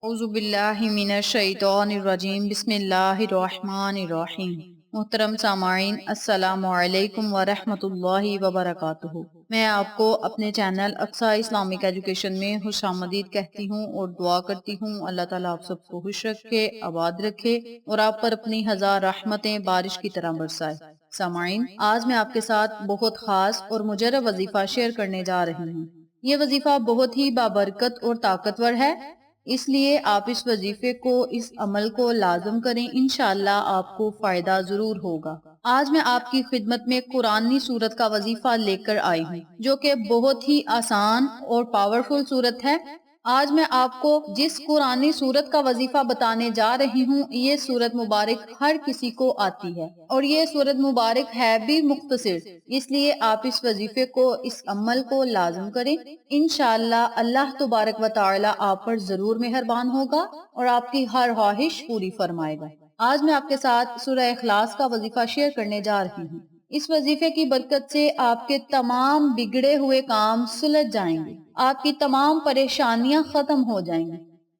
औज़ु बिल्लाहि मिनश शैतानिर रजीम बिस्मिल्लाहिर्रहमानिर्रहीम। मोहतरम सामाईन, अस्सलामु अलैकुम व रहमतुल्लाहि व बरकातुहू। मैं आपको अपने चैनल अक्सा इस्लामिक एजुकेशन में खुशामदीद कहती हूँ और दुआ करती हूँ अल्लाह ताला आप सबको खुश रखे, आबाद रखे और आप पर अपनी हजार रहमतें बारिश की तरह बरसाए। सामाईन, आज मैं आपके साथ बहुत खास और मुजर्रब वजीफा शेयर करने जा रही हूँ। ये वजीफा बहुत ही बाबरकत और ताकतवर है, इसलिए आप इस वजीफे को, इस अमल को लाजम करें, इंशाअल्लाह आपको फायदा जरूर होगा। आज मैं आपकी खिदमत में कुरानी सूरत का वजीफा लेकर आई हूँ, जो कि बहुत ही आसान और पावरफुल सूरत है। आज मैं आपको जिस कुरानी सूरत का वजीफा बताने जा रही हूँ, ये सूरत मुबारक हर किसी को आती है और ये सूरत मुबारक है भी मुख्तसर, इसलिए आप इस वजीफे को, इस अमल को लाजम करें। इंशाअल्लाह अल्लाह तबारक व तआला आप पर जरूर मेहरबान होगा और आपकी हर ख्वाहिश पूरी फरमाएगा। आज मैं आपके साथ सूरह इखलास का वजीफा शेयर करने जा रही हूँ। इस वजीफे की बरकत से आपके तमाम बिगड़े हुए काम सुलझ जाएंगे, आपकी तमाम परेशानियां खत्म हो जाएंगी,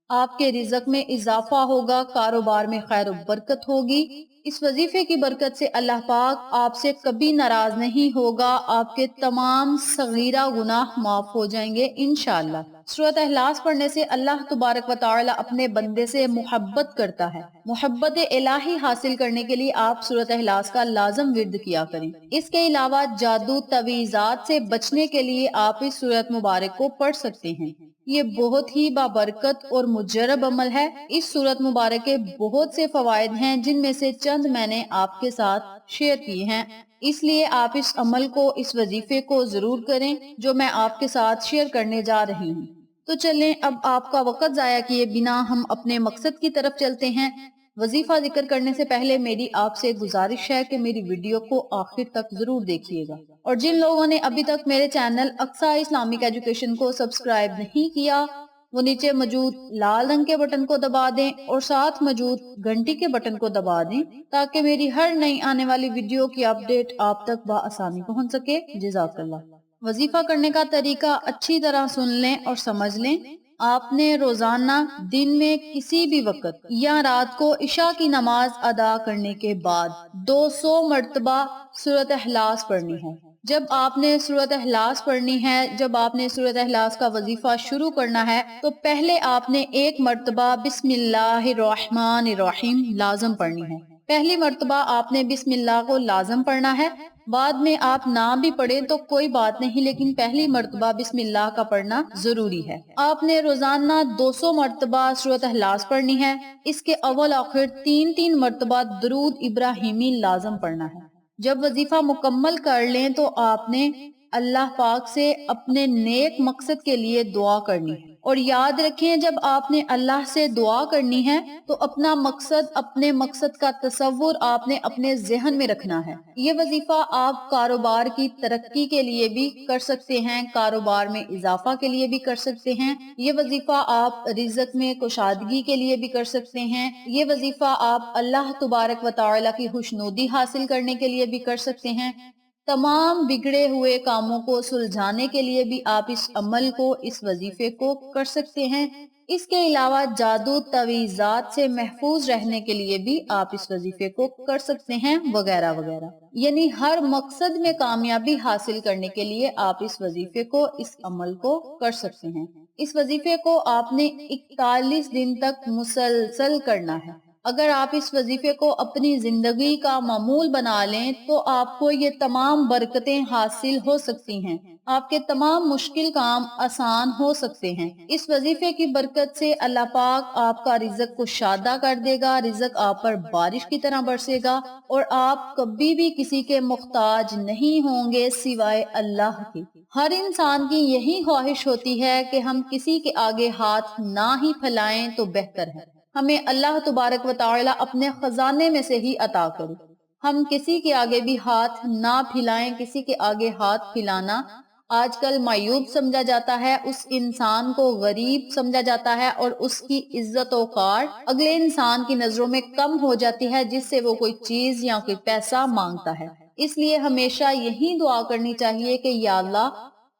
आपके रिज़्क में इजाफा होगा, कारोबार में खैर बरकत होगी। इस वजीफे की बरकत से अल्लाह पाक आपसे कभी नाराज नहीं होगा, आपके तमाम सगीरा गुनाह माफ हो जाएंगे इंशाअल्लाह। सूरह इखलास पढ़ने से अल्लाह तबारक व तआला अपने बंदे से मोहब्बत करता है। मोहब्बत इलाही हासिल करने के लिए आप सूरह इखलास का लाजम विर्द किया करें। इसके अलावा जादू तवीज़ात से बचने के लिए आप इस सूरत मुबारक को पढ़ सकते हैं। ये बहुत ही बाबरकत और मुजर्रब अमल है। इस सूरत मुबारक के बहुत से फवायद हैं, जिनमें से चंद मैंने आपके साथ शेयर किए हैं, इसलिए आप इस अमल को, इस वजीफे को जरूर करें जो मैं आपके साथ शेयर करने जा रही हूँ। तो चलें, अब आपका वक्त जाया किए बिना हम अपने मकसद की तरफ चलते हैं। वजीफा जिक्र करने से पहले मेरी आपसे गुजारिश है कि मेरी वीडियो को आखिर तक जरूर देखिएगा और जिन लोगों ने अभी तक मेरे चैनल अक्सा इस्लामिक एजुकेशन को सब्सक्राइब नहीं किया, वो नीचे मौजूद लाल रंग के बटन को दबा दें और साथ मौजूद घंटी के बटन को दबा दें, ताकि मेरी हर नई आने वाली वीडियो की अपडेट आप तक बआसानी पहुंच सके। जज़ाकल्लाह। वजीफा करने का तरीका अच्छी तरह सुन लें और समझ लें। आपने रोजाना दिन में किसी भी वक्त या रात को इशा की नमाज अदा करने के बाद 200 मर्तबा सूरत इखलास पढ़नी है। जब आपने सूरत इखलास पढ़नी है, जब आपने सूरत इखलास का वजीफा शुरू करना है, तो पहले आपने एक मर्तबा बिस्मिल्लाहिर्रहमानिर्रहीम लाजम पढ़नी है। पहली मर्तबा आपने बिस्मिल्लाह को लाजम पढ़ना है। बाद में आप ना भी पढ़े तो कोई बात नहीं, लेकिन पहली मर्तबा बिस्मिल्लाह का पढ़ना जरूरी है। आपने रोजाना 200 मर्तबा सूरत इखलास पढ़नी है। इसके अव्वल आखिर 3-3 मर्तबा दरूद इब्राहिमी लाजम पढ़ना है। जब वजीफा मुकम्मल कर लें तो आपने अल्लाह पाक से अपने नेक मकसद के लिए दुआ करनी है। और याद रखें, जब आपने अल्लाह से दुआ करनी है तो अपना मकसद, अपने मकसद का तसव्वुर आपने अपने जहन में रखना है। ये वजीफा आप कारोबार की तरक्की के लिए भी कर सकते हैं, कारोबार में इजाफा के लिए भी कर सकते हैं। ये वजीफा आप रिज़्क में कुशादगी के लिए भी कर सकते हैं। ये वजीफा आप अल्लाह तबारक व तआला की खुशनुदी हासिल करने के लिए भी कर सकते हैं। तमाम बिगड़े हुए कामों को सुलझाने के लिए भी आप इस अमल को, इस वजीफे को कर सकते हैं। इसके अलावा जादू तवीज़ात से महफूज रहने के लिए भी आप इस वजीफे को कर सकते हैं, वगैरह वगैरह। यानी हर मकसद में कामयाबी हासिल करने के लिए आप इस वजीफे को, इस अमल को कर सकते हैं। इस वजीफे को आपने 41 दिन तक मुसलसल करना है। अगर आप इस वजीफे को अपनी जिंदगी का मामूल बना लें तो आपको ये तमाम बरकतें हासिल हो सकती हैं, आपके तमाम मुश्किल काम आसान हो सकते हैं। इस वजीफे की बरकत से अल्लाह पाक आपका रिज़्क को शादा कर देगा, रिज़्क आप पर बारिश की तरह बरसेगा और आप कभी भी किसी के मुख्ताज नहीं होंगे सिवाय अल्लाह के। हर इंसान की यही ख्वाहिश होती है कि हम किसी के आगे हाथ ना ही फैलाएं तो बेहतर है। हमें अल्लाह तबारक व तआला अपने खजाने में से ही अता करे। हम किसी के आगे भी हाथ ना फैलाएं। किसी के आगे हाथ फैलाना आजकल मायूब समझा जाता है, उस इंसान को गरीब समझा जाता है और उसकी इज्जत औकार अगले इंसान की नजरों में कम हो जाती है जिससे वो कोई चीज या कोई पैसा मांगता है। इसलिए हमेशा यही दुआ करनी चाहिए कि या अल्लाह,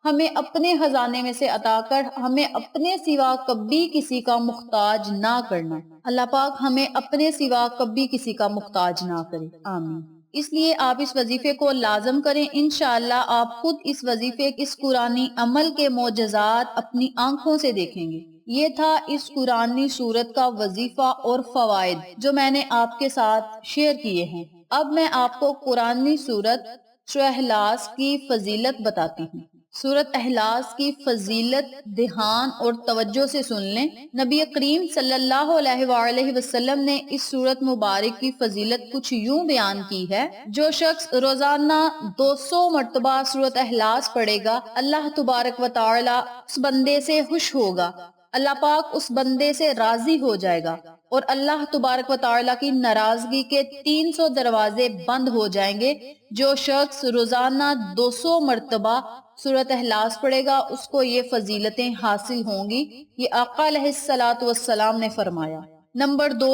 ہمیں اپنے خزانے میں سے عطا کر ہمیں اپنے سوا کبھی کسی کا محتاج نہ کرنا۔ اللہ پاک ہمیں اپنے سوا کبھی کسی کا محتاج نہ کرے، آمین۔ اس لیے آپ اس وظیفے کو لازم کریں، انشاءاللہ آپ خود اس وظیفے اس قرآنی عمل کے معجزات اپنی آنکھوں سے دیکھیں گے۔ یہ تھا اس قرآنی سورت کا وظیفہ اور فوائد جو میں نے آپ کے ساتھ شیئر کیے ہیں۔ اب میں آپ کو قرآنی سورت سورہ اخلاص کی فضیلت بتاتی ہوں۔ سورت اخلاص کی فضیلت دھیان اور توجہ سے سن لیں۔ نبی کریم صلی اللہ علیہ وآلہ وسلم نے اس سورت مبارک کی فضیلت کچھ یوں بیان کی ہے: جو شخص روزانہ 200 مرتبہ سورت اخلاص پڑھے گا، اللہ تبارک و تعالی اس بندے سے خوش ہوگا، اللہ پاک اس بندے سے راضی ہو جائے گا، اور اللہ تبارک و تعالی کی ناراضگی کے 300 دروازے بند ہو جائیں گے۔ جو شخص روزانہ 200 مرتبہ سورۃ اخلاص پڑھے گا اس کو یہ فضیلتیں حاصل ہوں گی، یہ آقا علیہ الصلوۃ والسلام نے فرمایا۔ نمبر 2،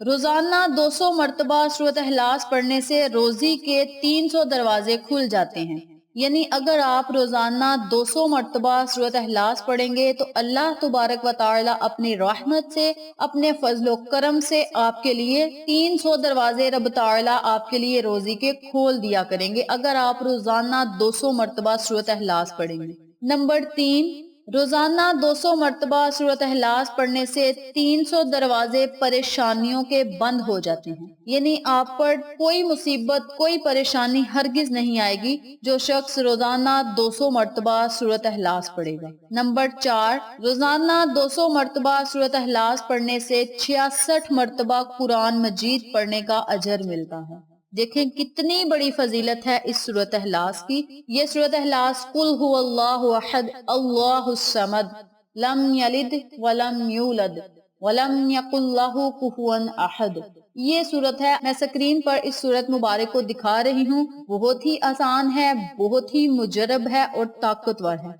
روزانہ 200 مرتبہ سورۃ اخلاص پڑھنے سے روزی کے 300 دروازے کھل جاتے ہیں۔ یعنی اگر آپ روزانہ 200 مرتبہ سورۃ اخلاص پڑھیں گے تو اللہ تبارک و تعالی اپنی رحمت سے، اپنے فضل و کرم سے آپ کے لیے 300 دروازے رب تعالی آپ کے لیے روزی کے کھول دیا کریں گے اگر آپ روزانہ 200 مرتبہ سورۃ اخلاص پڑھیں گے۔ نمبر 3، روزانہ 200 مرتبہ سورۃ اخلاص پڑھنے سے 300 دروازے پریشانیوں کے بند ہو جاتے ہیں۔ یعنی آپ پر کوئی مصیبت، کوئی پریشانی ہرگز نہیں آئے گی جو شخص روزانہ 200 مرتبہ سورۃ اخلاص پڑھے گا۔ نمبر 4، روزانہ 200 مرتبہ سورۃ اخلاص پڑھنے سے 66 مرتبہ قرآن مجید پڑھنے کا اجر ملتا ہے۔ دیکھیں کتنی بڑی فضیلت ہے اس سورۃ اخلاص کی۔ یہ سورۃ اخلاص قل هو اللہ احد اللہ الصمد لم یلد ولم یولد ولم یکن لہ کفوا احد، یہ سورت ہے۔ میں سکرین پر اس سورت مبارک کو دکھا رہی ہوں۔ بہت ہی آسان ہے، بہت ہی مجرب ہے اور طاقتور ہے،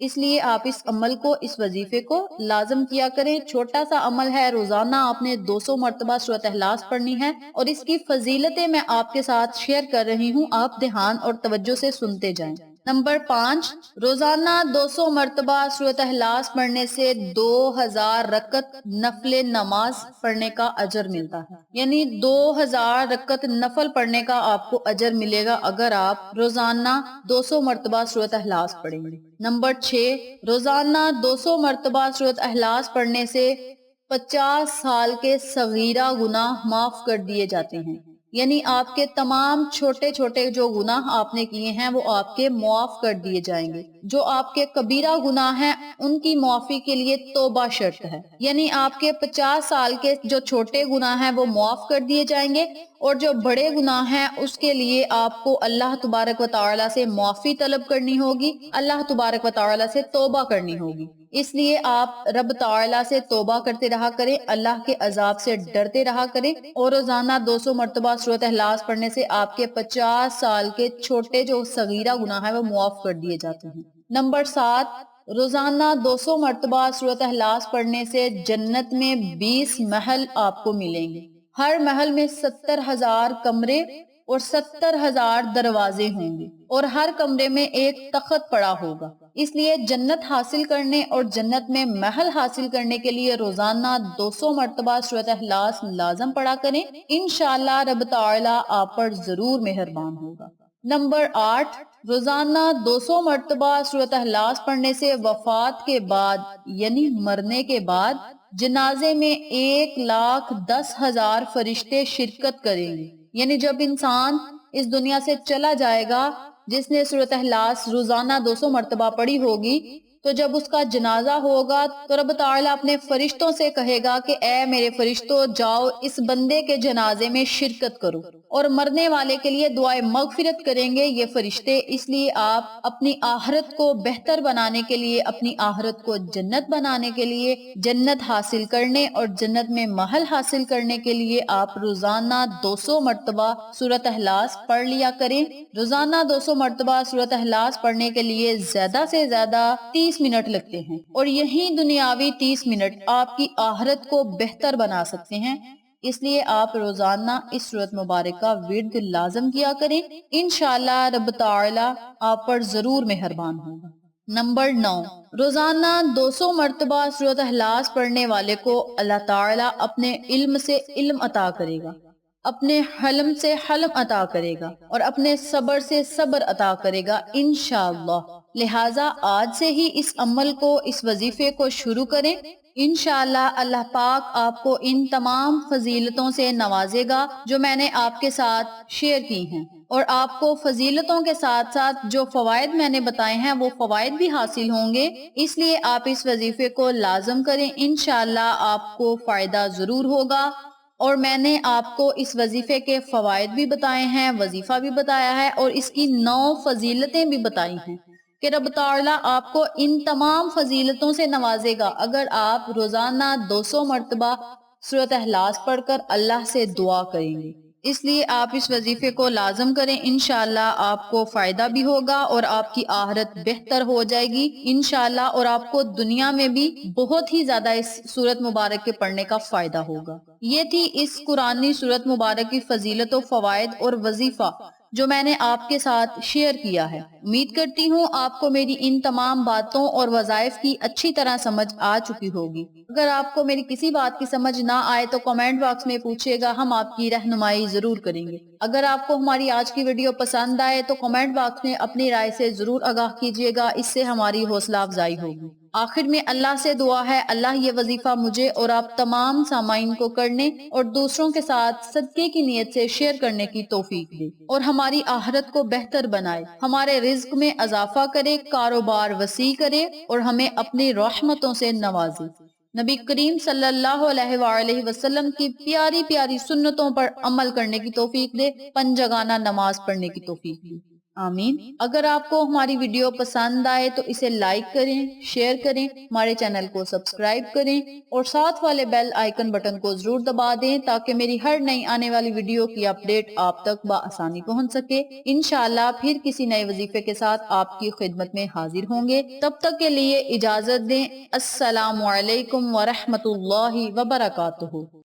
اس لیے آپ اس عمل کو، اس وظیفے کو لازم کیا کریں۔ چھوٹا سا عمل ہے، روزانہ آپ نے 200 مرتبہ سورۃ اخلاص پڑھنی ہے اور اس کی فضیلتیں میں آپ کے ساتھ شیئر کر رہی ہوں، آپ دھیان اور توجہ سے سنتے جائیں۔ نمبر 5، روزانہ 200 مرتبہ سورۃ اخلاص پڑھنے سے 2000 رکعت نفل نماز پڑھنے کا اجر ملتا ہے۔ یعنی 2000 رکعت نفل پڑھنے کا آپ کو اجر ملے گا اگر آپ روزانہ 200 مرتبہ سورۃ اخلاص پڑھیں گے۔ نمبر 6، روزانہ 200 مرتبہ سورۃ اخلاص پڑھنے سے 50 سال کے صغیرہ گناہ معاف کر دیے جاتے ہیں۔ یعنی آپ کے تمام چھوٹے چھوٹے جو گناہ آپ نے کیے ہیں وہ آپ کے معاف کر دیے جائیں گے۔ جو آپ کے کبیرہ گناہ ہیں ان کی معافی کے لیے توبہ شرط ہے۔ یعنی آپ کے 50 سال کے جو چھوٹے گناہ ہیں وہ معاف کر دیے جائیں گے، اور جو بڑے گناہ ہیں اس کے لیے آپ کو اللہ تبارک و تعالی سے معافی طلب کرنی ہوگی، اللہ تبارک و تعالی سے توبہ کرنی ہوگی۔ اس لیے آپ رب تعالی سے توبہ کرتے رہا کریں، اللہ کے عذاب سے ڈرتے رہا کریں، اور روزانہ 200 مرتبہ سورۃ اخلاص پڑھنے سے آپ کے 50 سال کے چھوٹے جو صغیرہ گناہ ہیں وہ معاف کر دیے جاتے ہیں۔ نمبر 7، روزانہ 200 مرتبہ سورۃ اخلاص پڑھنے سے جنت میں 20 محل آپ کو ملیں گے۔ ہر محل میں 70,000 کمرے اور 70,000 دروازے ہوں گے، اور ہر کمرے میں ایک تخت پڑا ہوگا۔ اس لیے جنت حاصل کرنے اور جنت میں محل حاصل کرنے کے لیے روزانہ 200 مرتبہ سورۃ اخلاص لازم پڑھا کریں، انشاءاللہ رب تعالی آپ پر ضرور مہربان ہوگا۔ نمبر 8، روزانہ 200 مرتبہ سورۃ اخلاص پڑھنے سے وفات کے بعد یعنی مرنے کے بعد جنازے میں 1,10,000 فرشتے شرکت کریں گے۔ یعنی جب انسان اس دنیا سے چلا جائے گا، جس نے سورۃ اخلاص روزانہ 200 مرتبہ پڑھی ہوگی، تو جب اس کا جنازہ ہوگا تو رب تعالیٰ اپنے فرشتوں سے کہے گا کہ اے میرے فرشتوں، جاؤ اس بندے کے جنازے میں شرکت کرو، اور مرنے والے کے لیے دعائے مغفرت کریں گے یہ فرشتے۔ اس لیے آپ اپنی آخرت کو بہتر بنانے کے لیے، اپنی آخرت کو جنت بنانے کے لیے، جنت حاصل کرنے اور جنت میں محل حاصل کرنے کے لیے آپ روزانہ 200 مرتبہ سورۃ اخلاص پڑھ لیا کریں۔ روزانہ 200 مرتبہ سورۃ اخلاص پڑھنے کے لیے زیادہ سے زیادہ 30 منٹ لگتے ہیں، اور یہی دنیاوی 30 منٹ آپ کی آخرت کو بہتر بنا سکتے ہیں۔ اس لیے آپ روزانہ اس سورت مبارک کا ورد لازم کیا کریں، انشاءاللہ رب تعالی آپ پر ضرور مہربان ہوگا۔ नंबर 9, रोजाना 200 मरतबा सूरत इखलास पढ़ने वाले को अल्लाह ताला अपने इल्म से इल्म अता करेगा, अपने हलम से हलम अता करेगा और अपने सब्र से सब्र अता करेगा इंशाअल्लाह। लिहाजा आज से ही इस अमल को, इस वजीफे को शुरू करें। इंशाअल्लाह अल्लाह पाक आपको इन तमाम फजीलतों से नवाजेगा जो मैंने आपके साथ शेयर की हैं, और आपको फजीलतों के साथ साथ जो फवायद मैंने बताए हैं वो फवायद भी हासिल होंगे। इसलिए आप इस वजीफे को लाजम करें, इंशाअल्लाह आपको फायदा जरूर होगा। और मैंने आपको इस वजीफे के फवायद भी बताए हैं, वजीफा भी बताया है और इसकी 9 फजीलतें भी बताई हैं कि रब ताला आपको इन तमाम फजीलतों से नवाजेगा अगर आप रोजाना 200 मरतबा सूरत इखलास पढ़कर अल्लाह से दुआ करेंगे। इसलिए आप इस वजीफे को लाजम करें, इंशाअल्लाह आपको फायदा भी होगा और आपकी आहरत बेहतर हो जाएगी इंशाअल्लाह, और आपको दुनिया में भी बहुत ही ज्यादा इस सूरत मुबारक के पढ़ने का फायदा होगा। ये थी इस कुरानी सूरत मुबारक की फजीलत और फवायद और वजीफा जो मैंने आपके साथ शेयर किया है। उम्मीद करती हूँ आपको मेरी इन तमाम बातों और वज़ाइफ की अच्छी तरह समझ आ चुकी होगी। अगर आपको मेरी किसी बात की समझ ना आए तो कमेंट बॉक्स में पूछिएगा, हम आपकी रहनुमाई जरूर करेंगे। अगर आपको हमारी आज की वीडियो पसंद आए तो कमेंट बॉक्स में अपनी राय से जरूर आगाह कीजिएगा, इससे हमारी हौसला अफजाई होगी। आखिर में अल्लाह से दुआ है, अल्लाह ये वजीफा मुझे और आप तमाम सामाइन को करने और दूसरों के साथ सदके की नीयत से शेयर करने की तौफीक दे और हमारी आहरत को बेहतर बनाए, हमारे रिज्क में इजाफा करे, कारोबार वसी करे और हमें अपनी रहमतों से नवाजे। नबी करीम सल्लल्लाहु अलैहि वसल्लम की प्यारी प्यारी सुन्नतों पर अमल करने की तौफीक दे, पंजगाना नमाज पढ़ने की तौफीक दे, आमीन। अगर आपको हमारी वीडियो पसंद आए तो इसे लाइक करें, शेयर करें, हमारे चैनल को सब्सक्राइब करें और साथ वाले बेल आइकन बटन को जरूर दबा दें ताकि मेरी हर नई आने वाली वीडियो की अपडेट आप तक बआसानी पहुंच सके। इंशाअल्लाह फिर किसी नए वजीफे के साथ आपकी खिदमत में हाजिर होंगे। तब तक के लिए इजाजत दें। अस्सलामु अलैकुम व रहमतुल्लाहि व बरकातुहू।